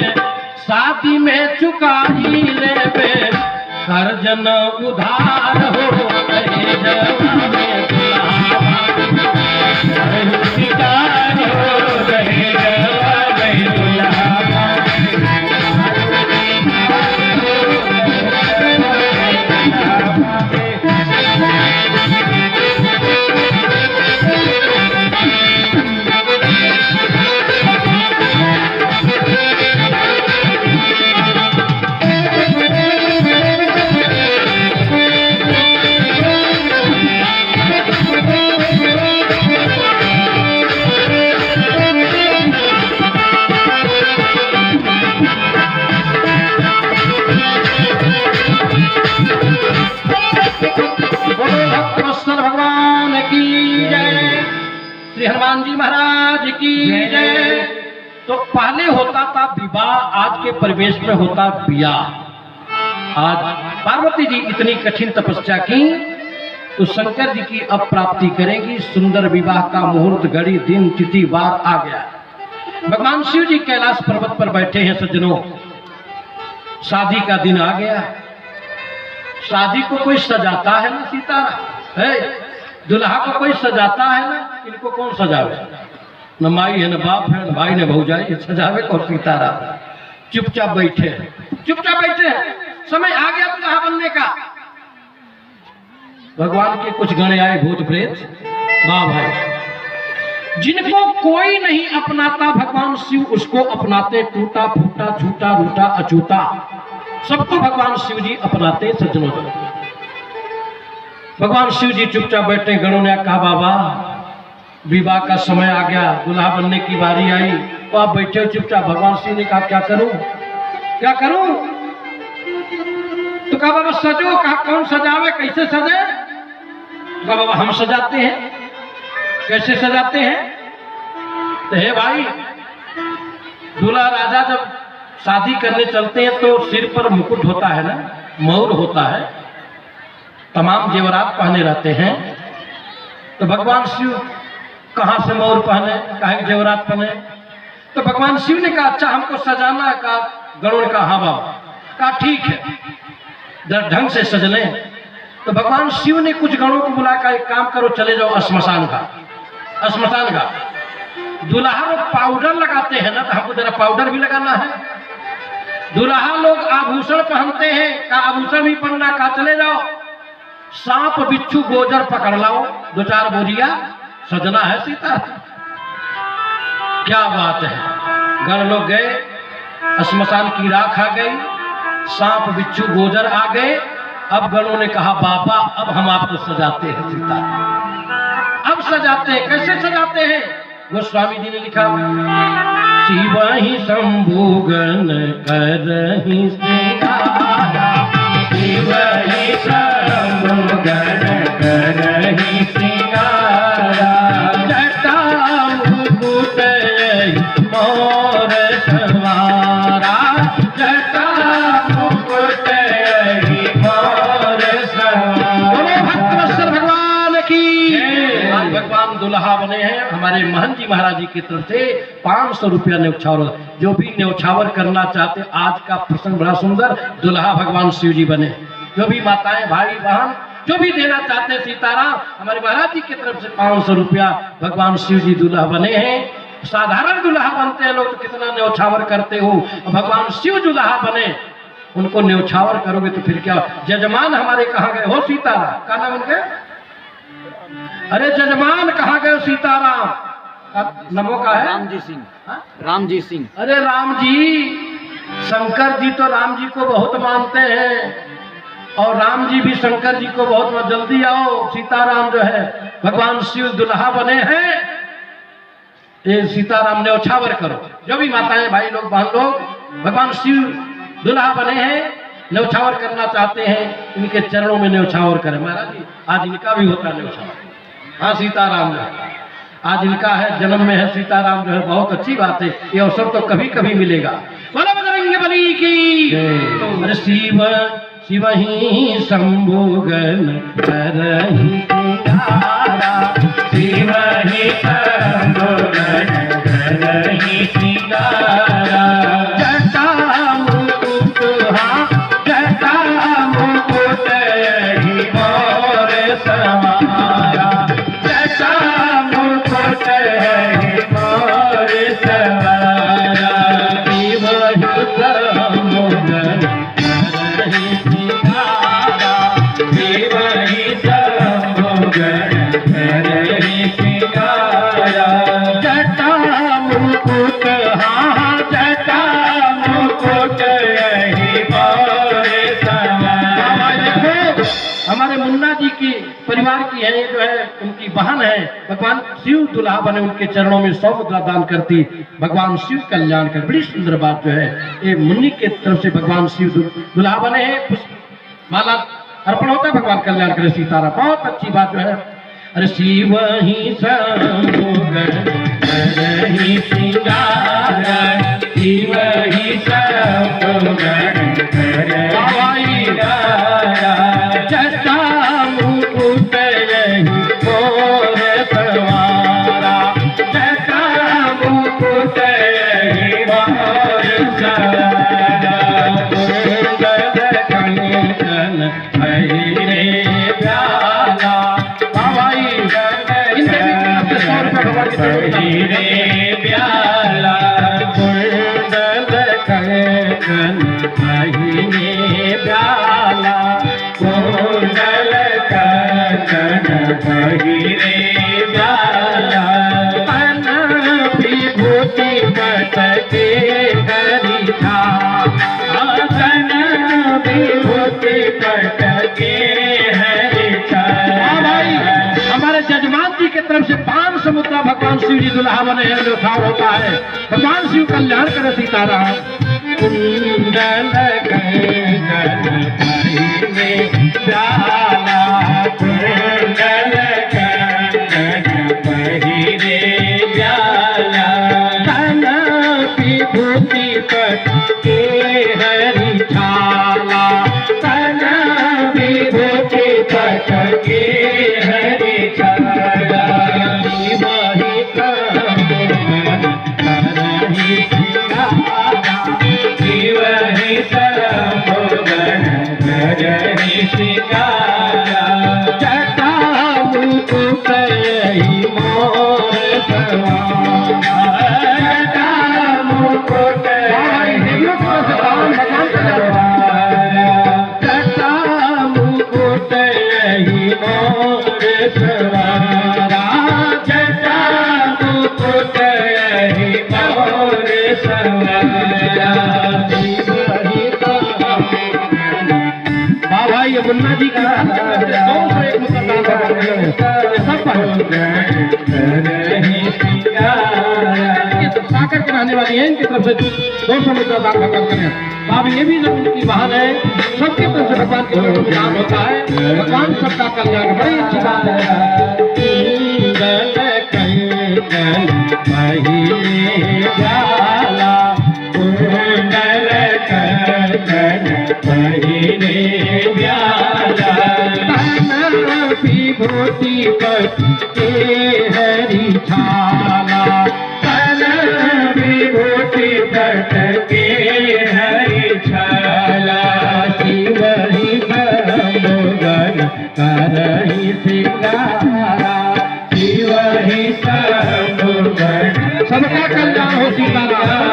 शादी में चुकाई लेबे, कर्जन उधार हो गए जवा में, दुल्हा शिकार हो गए जवा में, दुल्हा। हनुमान जी महाराज की जय। तो पहले होता था विवाह, आज के परिवेश में होता ब्याह। आज पार्वती जी इतनी कठिन तपस्या की तो शंकर जी की अब प्राप्ति करेगी। सुंदर विवाह का मुहूर्त, घड़ी, दिन, तिथि, वार आ गया। भगवान शिव जी कैलाश पर्वत पर बैठे हैं सज्जनों। शादी का दिन आ गया। शादी को कोई सजाता है ना सीताराम, है दुल्हा को कोई सजाता है ना, इनको कौन सजावे? न माई है न बाप है न भाई न भौजाई, सजावे को सीताराम चुपचाप बैठे हैं, चुपचाप बैठे हैं। समय आ गया दुल्हा बनने का। भगवान के कुछ गण आए भूत प्रेत, वाह भाई, जिनको कोई नहीं अपनाता भगवान शिव उसको अपनाते, टूटा फूटा छूटा रूटा अछूता सबको भगवान शिव जी अपनाते। सज्जनों, भगवान शिव जी चुपचाप बैठे। गणों ने कहा बाबा विवाह का समय आ गया, दुल्हा बनने की बारी आई, तो आप बैठे हो चुपचाप। भगवान शिव ने कहा क्या करूं, क्या करूं? तो कहा बाबा सजो। कहा कौन सजावे, कैसे सजे? कहा बाबा हम सजाते हैं। कैसे सजाते हैं? तो हे भाई, दूल्हा राजा जब शादी करने चलते हैं तो सिर पर मुकुट होता है ना, मोर होता है, तमाम जेवरात पहने रहते हैं। तो भगवान शिव कहां से मोर पहने, कहे जेवरात पहने? तो भगवान शिव ने कहा अच्छा हमको सजाना है। कहा गणों ने कहा हाँ बाबा। कहा ठीक है, ढंग से सज लें। तो भगवान शिव ने कुछ गणों को बुलाकर एक काम करो, चले जाओ श्मशान घाट। श्मशान घाट दुल्हा लोग पाउडर लगाते हैं ना, तो हमको जरा पाउडर भी लगाना है। दुल्हा लोग आभूषण पहनते हैं, का आभूषण भी पहनना। कहा चले जाओ, सांप बिच्छू गोजर पकड़ लाओ, 2-4 बोरिया, सजना है सीता। क्या बात है। गण लोग गए, श्मशान की राख आ गई, सांप बिच्छू गोजर आ गए। अब गणों ने कहा बाबा अब हम आपको सजाते हैं सीता, अब सजाते हैं। कैसे सजाते हैं? गोस्वामी जी ने लिखा शिव ही शंभु गण करहि सिंगारा, शिव ही शंभु गण करहि सिंगारा, जटा मुकुट मोर सवारा, जटा मुकुट मोर सवारा। भक्तवत्सल भगवान की। आज भगवान दुल्हा बने हैं। हमारे महंत जी महाराज जी की तरफ से 500 रुपया न्यौछावर। जो भी न्यौछावर करना चाहते, आज का प्रसंग बड़ा सुंदर, दुल्हा भगवान शिव जी बने। जो भी माताएं भाई बहन जो भी देना चाहते हैं, सीताराम हमारे महाराज जी की तरफ से 500 रुपया। भगवान शिव जी दुल्हा बने हैं। साधारण दुल्हा बनते हैं लोग तो कितना न्यौछावर करते हो, भगवान शिव दुल्हा बने, उनको न्यौछावर करोगे तो फिर क्या। जजमान हमारे कहाँ गए हो सीताराम? क्या नाम उनके? अरे जजमान कहाँ गए सीताराम? नमो का है राम जी सिंह। राम जी सिंह। अरे राम जी, शंकर जी तो राम जी को बहुत मानते हैं और राम जी भी शंकर जी को बहुत। जल्दी आओ, सीताराम जो है भगवान शिव दुल्हा बने हैं। ये सीताराम न्यौछावर करो। जो भी माताएं भाई लोग बहन लोग भगवान शिव दुल्हा बने हैं, न्यौछावर करना चाहते हैं, इनके चरणों में न्यौछावर करें। महाराज जी आज इनका भी होता है न्यौछावर। हाँ सीताराम जो है आज इनका है, जन्म में है सीताराम जो है, बहुत अच्छी बात है। ये अवसर तो कभी कभी मिलेगा। बोलो बजरंगबली की। अरे शिव शिव ही शंभु गण करहि सिंगारा, शिव ही शंभु गण करहि सिंगारा, जटा मुकुट जटा मुकुट मोर सवारा, जटा मुकुट मोर सवारा, शिव ही शंभु गण करहि सिंगारा, शिव ही शंभु गण करहि सिंगारा, जटा मुकुट जटा मुकुट मोर सवारा। हमारे मुन्ना जी की परिवार की है, जो है उनकी बहन है, भगवान शिव दुल्हा बने, उनके चरणों में 100 मुद्रा दान करती, भगवान शिव कल्याण कर। बड़ी सुंदर बात जो है, ये मुन्नी के तरफ से भगवान शिव दुल्हा बने हैं, माला अर्पण होता है, भगवान कल्याण करे सीताराम। बहुत अच्छी बात जो है। अरे शिव ही शंभु गण करहि सिंगारा, शिव ही शंभु गण करहि सिंगारा, जटा मुकुट मोर सवारा, जटा मुकुट मोर सवारा, सुंदर कंचन भैरे प्याला, भैरे कन पहिने ब्याला कुंडल कन पहिने ब्याला तन विभूति पटके हरिछा तन विभूति पटके हरिछा। भाई हमारे जजमान जी की तरफ से 500 मुद्रा भगवान शिव जी दुल्हा बने हैं जो उठाव होता है। भगवान शिव कल्याण कर सीताराम कुंडल कंगन पहिने ब्याला कुंडल कंगन पहिने ब्याला तन विभूति पटके हरिछाला तन विभूति पटके हरिछाला वही जटा मुकुट मोर जटा मुकुट जटा मुकुट मोर सवारा जटा मुकुट मोर सवारा। ये मुन्ना जी का साकर के रहने वाली है इनकी तरफ से 200 मुद्रा दान भगवान करें। अब ये भी उनकी महान है सबकी तरफ से भगवान की तरफ दान होता है। भगवान सबका कल्याण बड़ी अच्छी बात है। विभूति पटके हरिछाला तन विभूति पटके हरिछाला शिव ही सर्वगन करहि सिंगारा शिव ही सर्वगन सबका कल्याण हो सीताराम।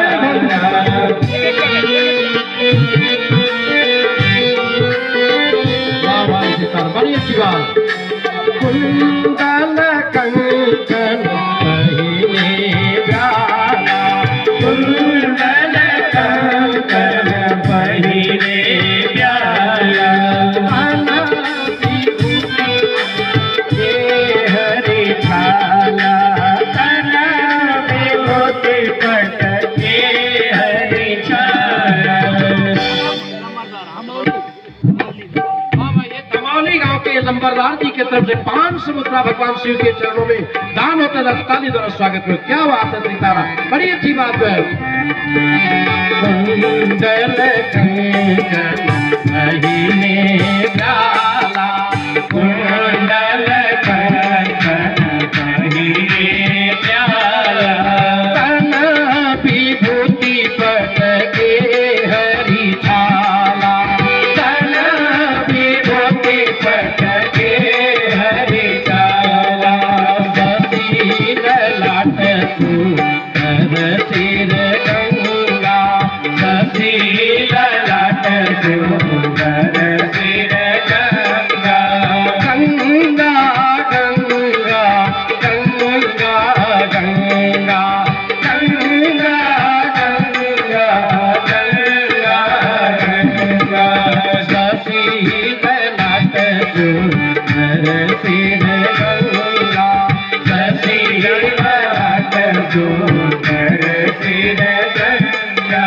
बड़ी अच्छी बात कुंडल कंगन पहिने ब्याला कुंडल कंगन पहिने ब्याला तन विभूति पटके हरिछाला तन विभूति पटके हरिछाला। गांव के नंबरदार जी की तरफ से 500 मुद्रा भगवान शिव के चरणों में दान होता है। ताली द्वारा स्वागत करो। क्या बात है सीताराम बड़ी अच्छी बात है। कुंडल कंगन पहिने ब्याला कुंडल कंगन पहिने ब्याला तन विभूति पटके हरिछाला तन विभूति पटके हरिछाला बसी ललाट सुंदर सिर गंगा बसी ललाट सुंदर सिर गंगा गंगा गंगा गंगा गंगा गंगा गंगा गंगा गंगा बसी ललाट सुंदर सिर गंगा बसी ललाट सुंदर सिर गंगा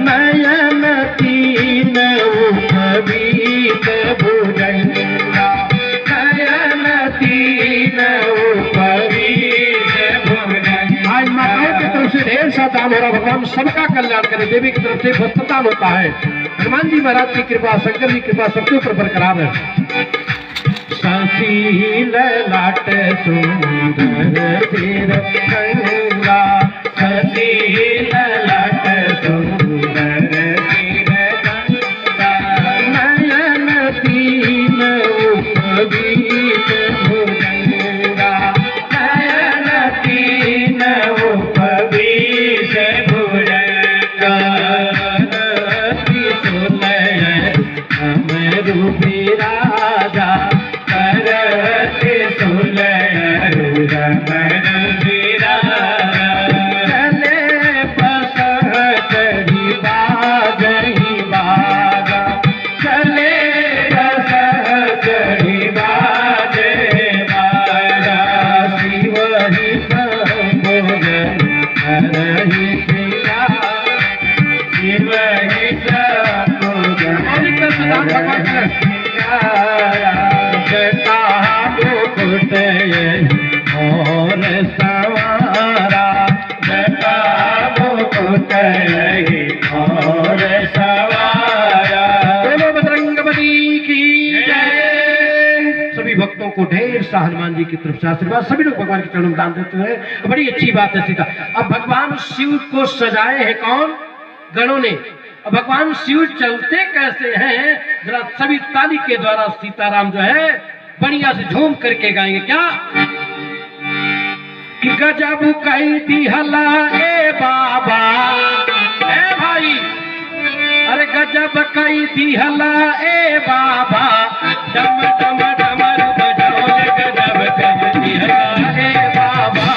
नयन तीन उपवीत भुजंगा नयन तीन उपवीत भुजंगा। आज माताओं की तरफ से ढेर सा दान हो रहा। भगवान सबका कल्याण करे। देवी की तरफ से भक्तदान होता है। हनुमान जी महाराज की कृपा शंकर जी की कृपा सबके ऊपर बरकरार है। ससी ललाट सुंदर सिर गंगा ससी ललाट सुंदर सिर गंगा नयन तीन उपवीत भुजंगा नयन तीन उपवीत भुजंगा हमेशा हनुमान जी की तरफ से आशीर्वाद, सभी लोग भगवान के चरणों में दान देते हैं, बड़ी अच्छी बात है सीता। अब भगवान शिव को सजाए हैं कौन? गणों ने। अब भगवान शिव चलते कैसे हैं, जरा सभी ताली के द्वारा सीताराम जो है बढ़िया से झूम करके गाएंगे। क्या कि गजब कही दी हला ए बाबा, ए भाई, अरे गजब कही दी हला ए बाबा, डम डम डमर बजौले गजब कही दी हला ए बाबा,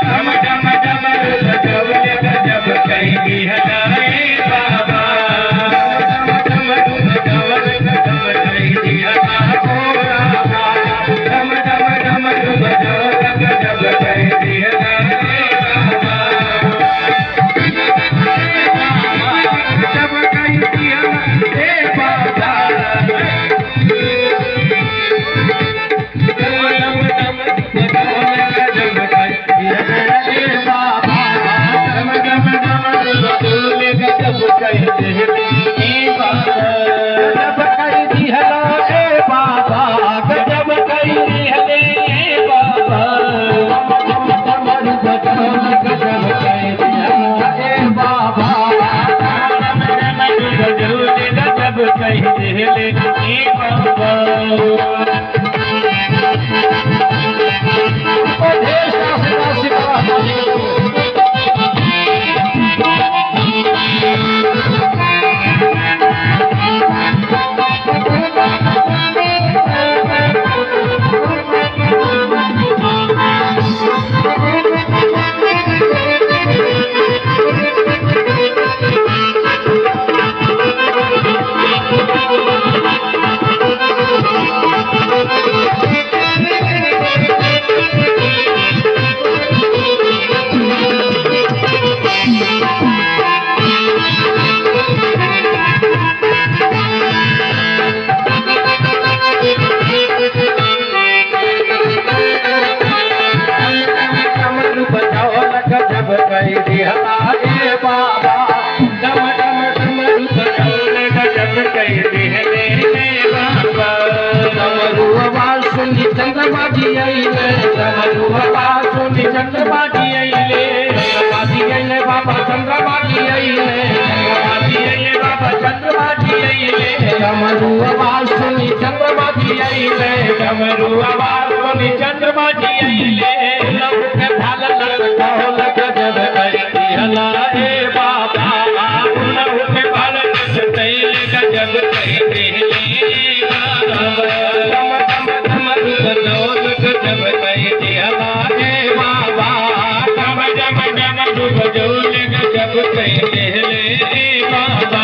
डम डम डमर बजौले गजब कही दी हला ए बाबा, डम डम डमर बजौले गजब कही दी हला ओ बाबा, डम डम डमर बजौले गजब कही दी हला ए बाबा, गजब कही दी हला ए बाबा, चंद्रमा जी आइले, चंद्रमा सुनी चंद्रमा जी आइले, चंद्रमा जी आइले बाबा, चंद्रमा जी आइले, चंद्रमा जी आइले बाबा, चंद्रमा जी आइले, डमरू आवाज सुनी चंद्रमा जी आइले, डमरू आवाज सुनी चंद्रमा जी आइले, लहू के भाल लटकाओ गजब कही दी हला ए बाबा, लहू के भाल लटकाओ गजब कही दी बाबा, गजब कही दी हला ए बाबा, डम डम डम बजौल गजब कही दी बाबा।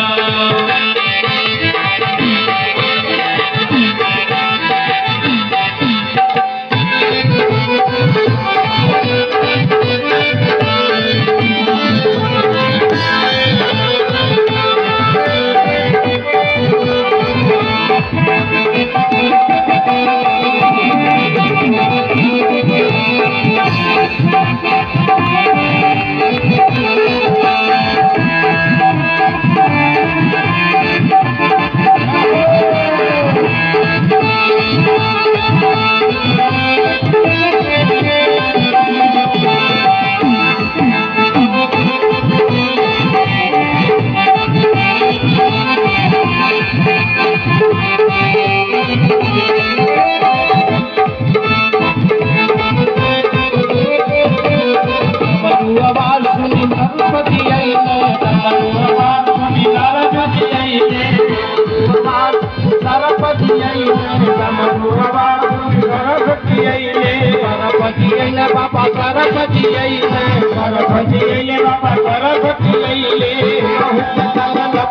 बाबा सरस्वती आइले, सरस्वती आइले बाबा, सरस्वती आइले,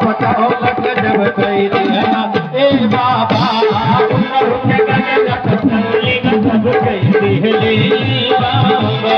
पटाओ गजब कही दी हला ए बाबा, गजब कही दी बाबा।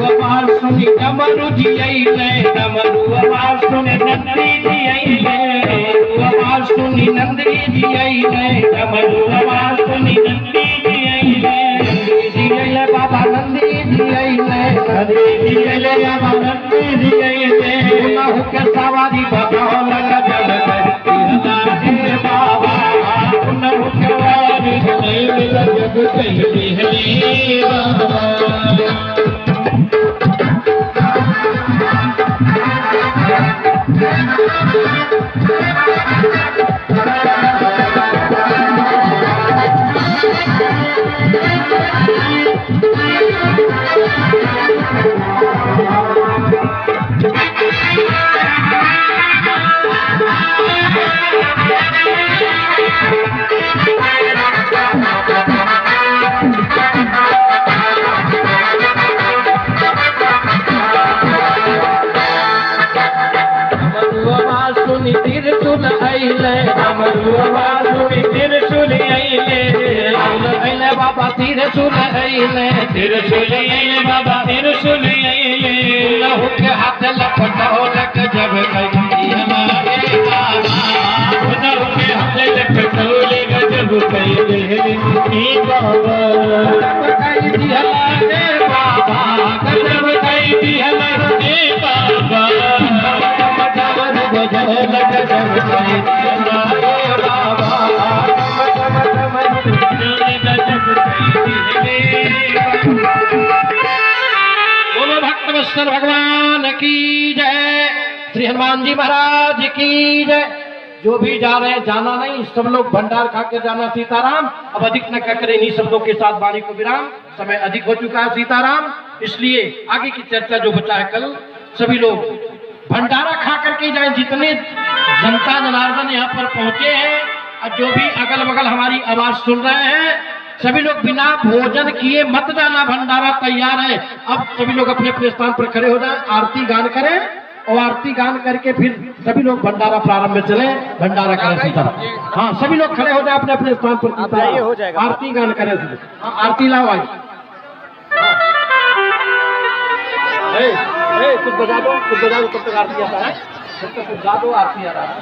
आवाज सुनी डमरू जी अइले, डमरू आवाज सुनी नंदी जी अइले, आवाज सुनी नंदी जी अइले, डमरू आवाज सुनी नंदी जी अइले, नंदी जी अइले बाबा नंदी जी अइले, नंदी जी अइले बाबा नंदी जी अइले, उनहु के सवारी बताओ लगा जब करती हलारे बाबा, उनहु के सवारी बताओ जब कहती हले बाबा। त्रिशूल अइले, डमरू आवाज सुनी त्रिशूल अइले, अइले बाबा त्रिशूल अइले, त्रिशूल अइले बाबा त्रिशूल अइले, उनहु के हाथ लपटाओ लग जब कहती हमारे बाबा, उनहु के हाथ लपटाओ लग जब कहती हमारे बाबा, जब कहती हमारे बाबा, जब कहती हमारे बाबा, बोलो भक्तवत्सल भगवान की जय, श्री हनुमान जी महाराज की जय। जो भी जा रहे हैं जाना नहीं, सब लोग भंडार खा के जाना। सीताराम। अब अधिक न करें इन्हीं शब्दों के साथ वाणी को विराम, समय अधिक हो चुका है। सीताराम। इसलिए आगे की चर्चा जो बचा है कल, सभी लोग भंडारा खा करके जाए। जितने जनता जनार्दन यहाँ पर पहुंचे हैं और जो भी अगल बगल हमारी आवाज सुन रहे हैं, सभी लोग बिना भोजन किए मत जाना, भंडारा तैयार है। अब सभी लोग अपने अपने स्थान पर खड़े हो जाए, आरती गान करें और आरती गान करके फिर सभी लोग भंडारा प्रारंभ में चले, भंडारा करें सीताराम। हाँ, सभी लोग खड़े हो जाए अपने अपने स्थान पर, आरती गान करें। आरती लाओ भाई, कुछ बजा दो, कुछ बजा दो, तब तक आरती आता है। तब तक कुछ गा दो, आरती आ रहा है।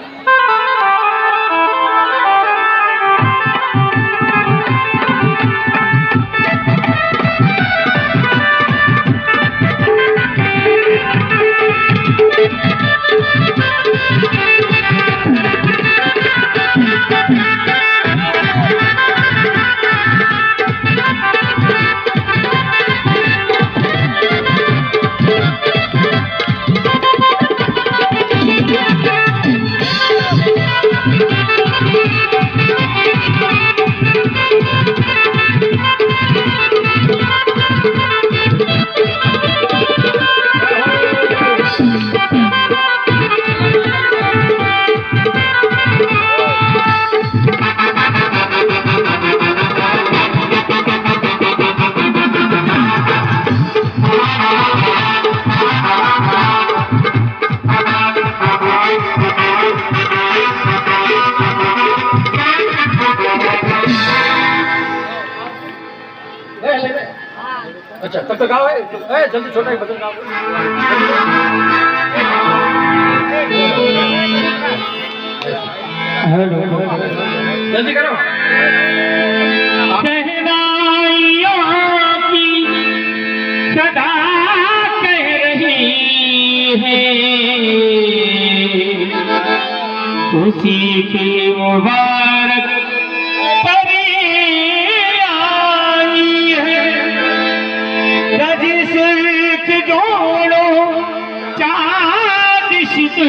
अच्छा, तब तक गाओ, जल्दी छोटा एक भजन गाओ। जल्दी करो। सहनाइयों की सदा कह रही है, उसी की मुबारक जोड़ो चादिश है,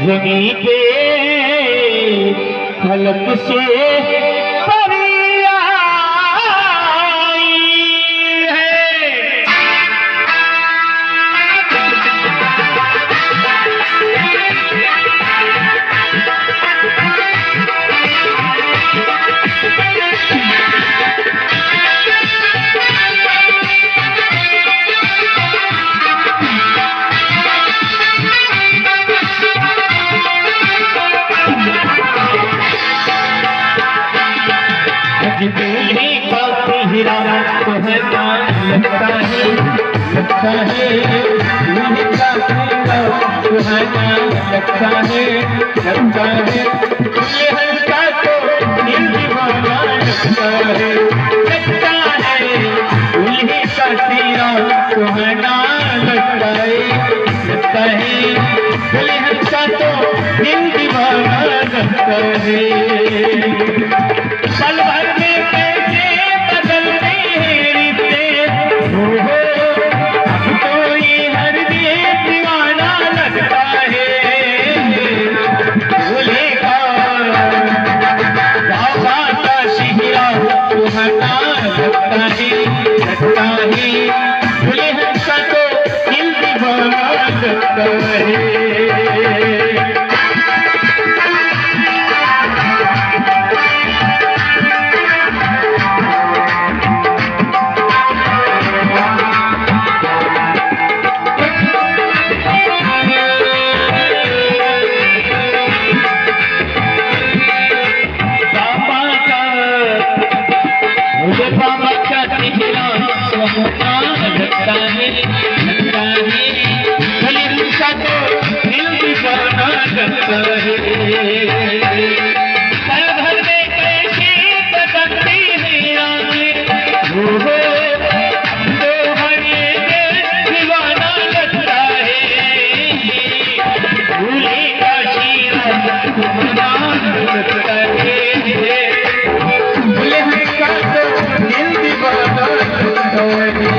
जमीन पे फलक से है दूल्हे का सीना सुहाना लगता है दुल्हन का तो दिल दीवाना लगता है दूल्हे का सीना सुहाना लगता है दुल्हन का तो दिल दीवाना लगता है पल भर में कैसे बदलते हैं रिश्ते हो अब तो ये हर दिल दीवाना लगता है दूल्हे का बाबा का सिहरा सुहाना लगता है दुल्हन का तो दिल दीवाना लगता है बाबा का चेहरा सुहाना लगता है दुल्हन का तो दिल दीवाना लगता है पल भर में कैसे बदलती है रातें हो तो हर दिल दीवाना लगता है दूल्हे का शीरा सुहाना लगता है दुल्हन का तो दिल दीवाना लगता है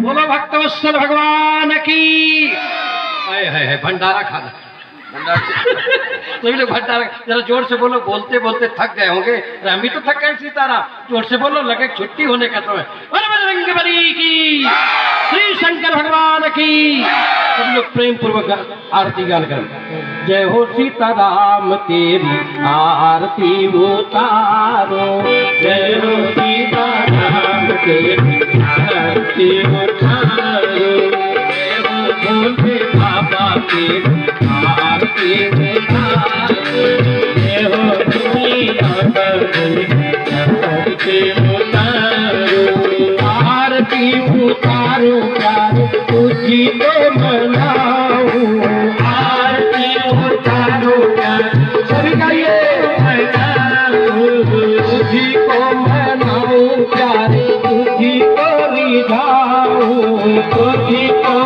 बोलो भक्तवत्सल भगवान की। है भंडारा खाना सभी लोग भंडारा जरा जोर से बोलो, बोलते बोलते थक गए होंगे, हम भी तो थक गए सीताराम। जोर से बोलो, लगे छुट्टी होने का समय। बजरंग बली की, श्री शंकर भगवान की। सब लोग प्रेम पूर्वक आरती गान करें। जय हो सीताराम तेरी आरती उतारो, जय हो सीताराम तेरी आरती उतारो, जय हो भोले बाबा तेरी आरती उतारो, जय हो भोले बाबा तेरी आरती उतारो। आरती उतारो प्यारो तुझी को मनाओ, आरती उतारो प्यारो सभी का ये मनाओ, तुझी को मनाओ प्यारे तुझी को रिझाओ, तुझी को